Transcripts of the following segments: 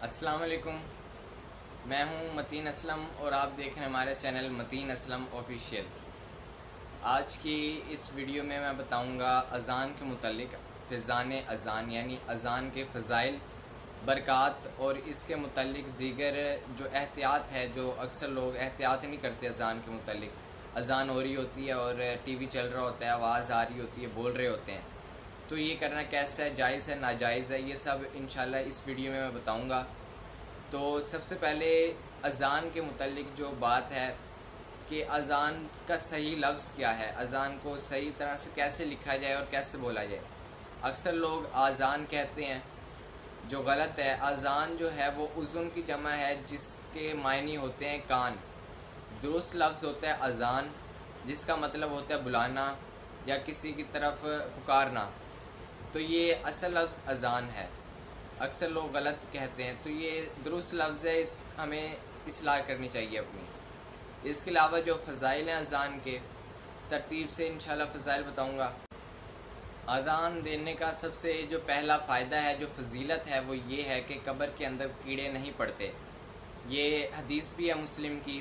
السلام علیکم، میں ہوں متین اسلم اور آپ دیکھ رہے ہیں ہمارے چینل متین اسلم آفیشیل۔ آج کی اس ویڈیو میں بتاؤں گا اذان کے متعلق، فیضان اذان یعنی اذان کے فضائل، برکات اور اس کے متعلق دیگر جو احتیاط ہے، جو اکثر لوگ احتیاط نہیں کرتے اذان کے متعلق۔ اذان ہو رہی ہوتی ہے اور ٹی وی چل رہا ہوتا ہے، آواز آ رہی ہوتی ہے، بول رہے ہوتے ہیں، تو یہ کرنا کیسا ہے، جائز ہے ناجائز ہے، یہ سب انشاءاللہ اس ویڈیو میں بتاؤں گا۔ تو سب سے پہلے اذان کے متعلق جو بات ہے کہ اذان کا صحیح لفظ کیا ہے، اذان کو صحیح طرح سے کیسے لکھا جائے اور کیسے بولا جائے۔ اکثر لوگ آذان کہتے ہیں، جو غلط ہے۔ اذان جو ہے وہ اذن کی جمع ہے، جس کے معنی ہوتے ہیں کان۔ درست لفظ ہوتا ہے اذان، جس کا مطلب ہوتا ہے بلانا یا کسی کی طرف پکارنا، تو یہ اصل لفظ اذان ہے۔ اکثر لوگ غلط کہتے ہیں، تو یہ درست لفظ ہے، ہمیں اصلاح کرنی چاہیے اپنی۔ اس کے علاوہ جو فضائل ہیں اذان کے، ترتیب سے انشاءاللہ فضائل بتاؤں گا۔ اذان دینے کا سب سے جو پہلا فائدہ ہے، جو فضیلت ہے، وہ یہ ہے کہ قبر کے اندر کیڑے نہیں پڑتے۔ یہ حدیث بھی ہے مسلم کی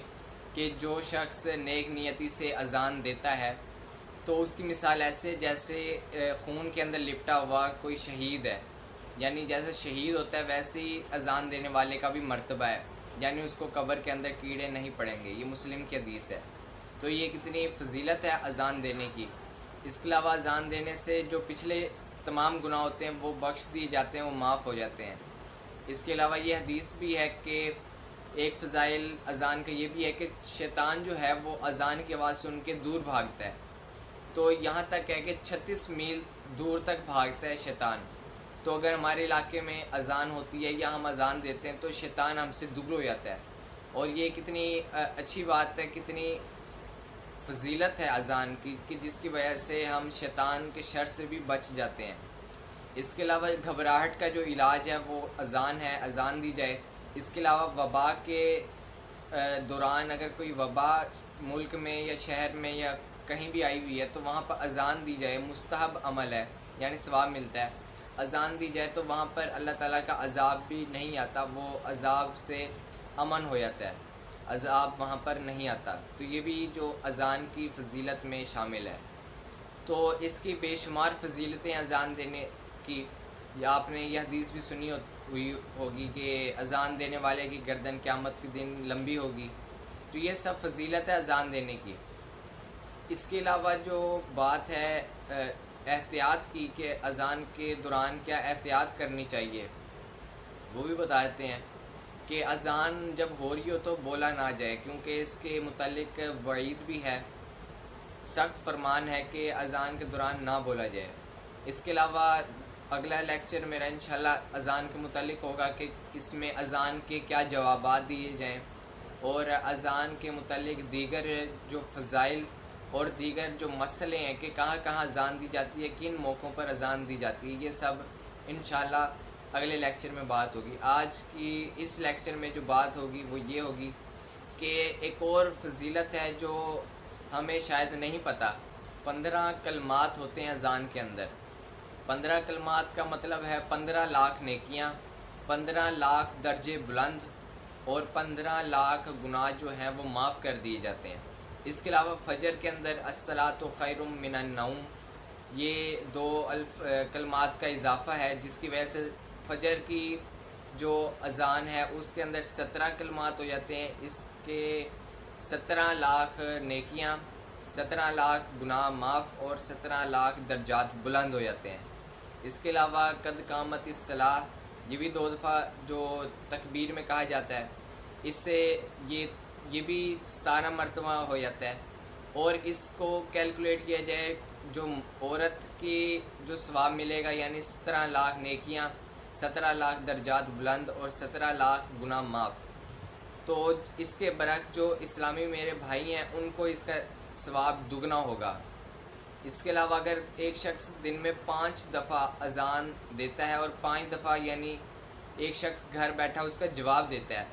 کہ جو شخص نیک نیتی سے اذان دیتا ہے تو اس کی مثال ایسے جیسے خون کے اندر لپٹا ہوا کوئی شہید ہے، یعنی جیسے شہید ہوتا ہے ویسے ہی اذان دینے والے کا بھی مرتبہ ہے، یعنی اس کو قبر کے اندر کیڑے نہیں پڑیں گے۔ یہ مسلم کی حدیث ہے، تو یہ کتنی فضیلت ہے اذان دینے کی۔ اس کے علاوہ اذان دینے سے جو پچھلے تمام گناہ ہوتے ہیں وہ بخش دیے جاتے ہیں، وہ معاف ہو جاتے ہیں۔ اس کے علاوہ یہ حدیث بھی ہے کہ ایک فضائل اذان کا یہ بھی ہے کہ شیطان جو ہے وہ اذان کی آواز سن کے دور بھاگتا ہے، تو یہاں تک ہے کہ 36 میل دور تک بھاگتا ہے شیطان۔ تو اگر ہمارے علاقے میں اذان ہوتی ہے یا ہم اذان دیتے ہیں تو شیطان ہم سے دور ہو جاتا ہے، اور یہ کتنی اچھی بات ہے، کتنی فضیلت ہے اذان کی کہ جس کی وجہ سے ہم شیطان کے شر سے بھی بچ جاتے ہیں۔ اس کے علاوہ گھبراہٹ کا جو علاج ہے وہ اذان ہے، اذان دی جائے۔ اس کے علاوہ وبا کے دوران اگر کوئی وبا ملک میں یا شہر میں یا کہیں بھی آئی ہوئی ہے تو وہاں پر اذان دی جائے، مستحب عمل ہے، یعنی ثواب ملتا ہے۔ اذان دی جائے تو وہاں پر اللہ تعالیٰ کا عذاب بھی نہیں آتا، وہ عذاب سے امن ہو جاتا ہے، عذاب وہاں پر نہیں آتا۔ تو یہ بھی جو اذان کی فضیلت میں شامل ہے۔ تو اس کی بے شمار فضیلتیں اذان دینے کی، یا آپ نے یہ حدیث بھی سنی ہوئی ہوگی کہ اذان دینے والے کی گردن قیامت کے دن لمبی ہوگی، تو یہ سب فضیلت ہے اذان دینے کی۔ اس کے علاوہ جو بات ہے احتیاط کی کہ اذان کے دوران کیا احتیاط کرنی چاہیے، وہ بھی بتا دیتے ہیں کہ اذان جب ہو رہی ہو تو بولا نہ جائے، کیونکہ اس کے متعلق وعید بھی ہے، سخت فرمان ہے کہ اذان کے دوران نہ بولا جائے۔ اس کے علاوہ اگلا لیکچر میرا انشاءاللہ اذان کے متعلق ہوگا کہ اس میں اذان کے کیا جوابات دیے جائیں، اور اذان کے متعلق دیگر جو فضائل اور دیگر جو مسئلے ہیں کہ کہاں کہاں اذان دی جاتی ہے، کن موقعوں پر اذان دی جاتی ہے، یہ سب انشاءاللہ اگلے لیکچر میں بات ہوگی۔ آج کی اس لیکچر میں جو بات ہوگی وہ یہ ہوگی کہ ایک اور فضیلت ہے جو ہمیں شاید نہیں پتہ۔ 15 کلمات ہوتے ہیں اذان کے اندر۔ 15 کلمات کا مطلب ہے 15 لاکھ نیکیاں، 15 لاکھ درجے بلند اور 15 لاکھ گناہ جو ہیں وہ معاف کر دیے جاتے ہیں۔ اس کے علاوہ فجر کے اندر الصلاۃ خیر من النوم، یہ 2 کلمات کا اضافہ ہے، جس کی وجہ سے فجر کی جو اذان ہے اس کے اندر 17 کلمات ہو جاتے ہیں۔ اس کے 17 لاکھ نیکیاں، 17 لاکھ گناہ معاف اور 17 لاکھ درجات بلند ہو جاتے ہیں۔ اس کے علاوہ قد قامت الصلاۃ، یہ بھی 2 دفعہ جو تکبیر میں کہا جاتا ہے، اس سے یہ بھی 17 مرتبہ ہو جاتا ہے۔ اور اس کو کیلکولیٹ کیا جائے جو عورت کی جو ثواب ملے گا، یعنی 17 لاکھ نیکیاں، 17 لاکھ درجات بلند اور 17 لاکھ گناہ معاف، تو اس کے برعکس جو اسلامی میرے بھائی ہیں ان کو اس کا ثواب دگنا ہوگا۔ اس کے علاوہ اگر ایک شخص دن میں 5 دفعہ اذان دیتا ہے اور 5 دفعہ یعنی ایک شخص گھر بیٹھا اس کا جواب دیتا ہے،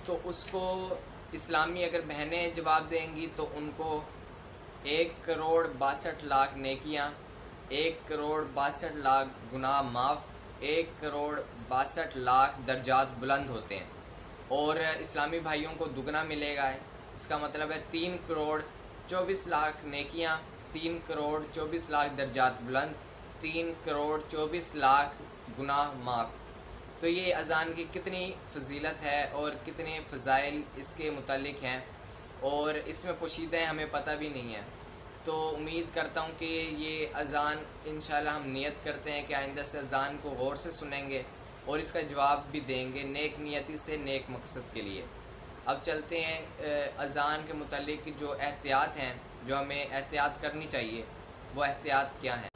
تو اس کو اسلامی اگر بہنیں جواب دیں گی تو ان کو 1,62,00,000 نیکیاں، 1,62,00,000 گناہ معاف 1,62,00,000 درجات بلند ہوتے ہیں، اور اسلامی بھائیوں کو دگنا ملے گا۔ اس کا مطلب ہے 3,24,00,000 نیکیاں، 3,24,00,000 درجات بلند، 3,24,00,000 گناہ معاف۔ تو یہ اذان کی کتنی فضیلت ہے اور کتنے فضائل اس کے متعلق ہیں، اور اس میں پوشیدہ ہیں، ہمیں پتہ بھی نہیں ہے۔ تو امید کرتا ہوں کہ یہ اذان انشاءاللہ ہم نیت کرتے ہیں کہ آئندہ سے اذان کو غور سے سنیں گے اور اس کا جواب بھی دیں گے نیک نیتی سے، نیک مقصد کے لیے۔ اب چلتے ہیں اذان کے متعلق جو احتیاط ہیں، جو ہمیں احتیاط کرنی چاہیے، وہ احتیاط کیا ہیں۔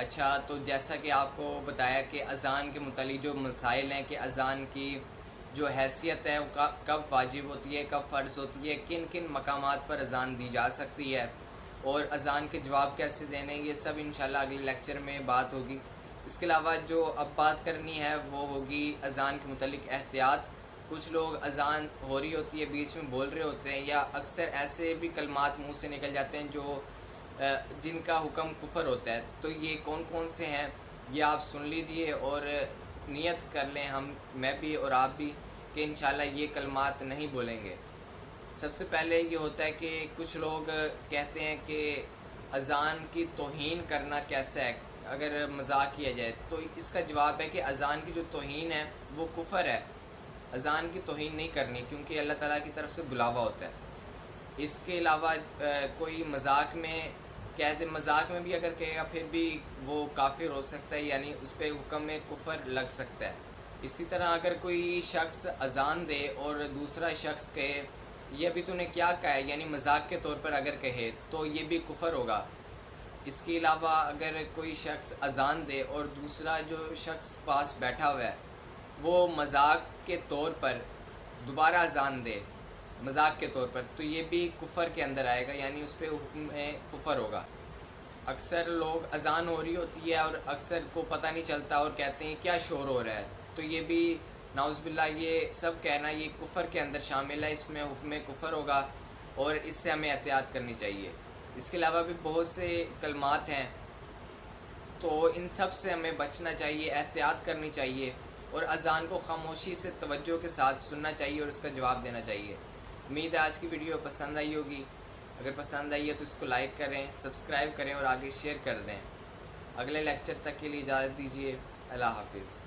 اچھا، تو جیسا کہ آپ کو بتایا کہ اذان کے متعلق جو مسائل ہیں کہ اذان کی جو حیثیت ہے وہ کب واجب ہوتی ہے، کب فرض ہوتی ہے، کن کن مقامات پر اذان دی جا سکتی ہے، اور اذان کے جواب کیسے دینے، یہ سب انشاءاللہ اگلے لیکچر میں بات ہوگی۔ اس کے علاوہ جو اب بات کرنی ہے وہ ہوگی اذان کے متعلق احتیاط۔ کچھ لوگ اذان ہو رہی ہوتی ہے، بیچ میں بول رہے ہوتے ہیں، یا اکثر ایسے بھی کلمات منہ سے نکل جاتے ہیں جو جن کا حکم کفر ہوتا ہے۔ تو یہ کون کون سے ہیں یہ آپ سن لیجئے اور نیت کر لیں، میں بھی اور آپ بھی، کہ انشاءاللہ یہ کلمات نہیں بولیں گے۔ سب سے پہلے یہ ہوتا ہے کہ کچھ لوگ کہتے ہیں کہ اذان کی توہین کرنا کیسا ہے اگر مذاق کیا جائے، تو اس کا جواب ہے کہ اذان کی جو توہین ہے وہ کفر ہے۔ اذان کی توہین نہیں کرنی، کیونکہ اللہ تعالیٰ کی طرف سے بلاوا ہوتا ہے۔ اس کے علاوہ کوئی مذاق میں کہہ دے، مذاق میں بھی اگر کہے گا پھر بھی وہ کافر ہو سکتا ہے، یعنی اس پہ حکم میں کفر لگ سکتا ہے۔ اسی طرح اگر کوئی شخص اذان دے اور دوسرا شخص کہے یہ ابھی تو نے کیا کہا ہے، یعنی مذاق کے طور پر اگر کہے تو یہ بھی کفر ہوگا۔ اس کے علاوہ اگر کوئی شخص اذان دے اور دوسرا جو شخص پاس بیٹھا ہوا ہے وہ مذاق کے طور پر دوبارہ اذان دے مذاق کے طور پر، تو یہ بھی کفر کے اندر آئے گا، یعنی اس پہ حکم کفر ہوگا۔ اکثر لوگ اذان ہو رہی ہوتی ہے اور اکثر کو پتہ نہیں چلتا اور کہتے ہیں کیا شور ہو رہا ہے، تو یہ بھی نعوذ باللہ یہ سب کہنا یہ کفر کے اندر شامل ہے، اس میں حکم کفر ہوگا اور اس سے ہمیں احتیاط کرنی چاہیے۔ اس کے علاوہ بھی بہت سے کلمات ہیں، تو ان سب سے ہمیں بچنا چاہیے، احتیاط کرنی چاہیے، اور اذان کو خاموشی سے توجہ کے ساتھ سننا چاہیے اور اس کا جواب دینا چاہیے۔ امید ہے آج کی ویڈیو پسند آئی ہوگی، اگر پسند آئی ہے تو اس کو لائک کریں، سبسکرائب کریں اور آگے شیئر کر دیں۔ اگلے لیکچر تک کے لیے اجازت دیجیے، اللہ حافظ۔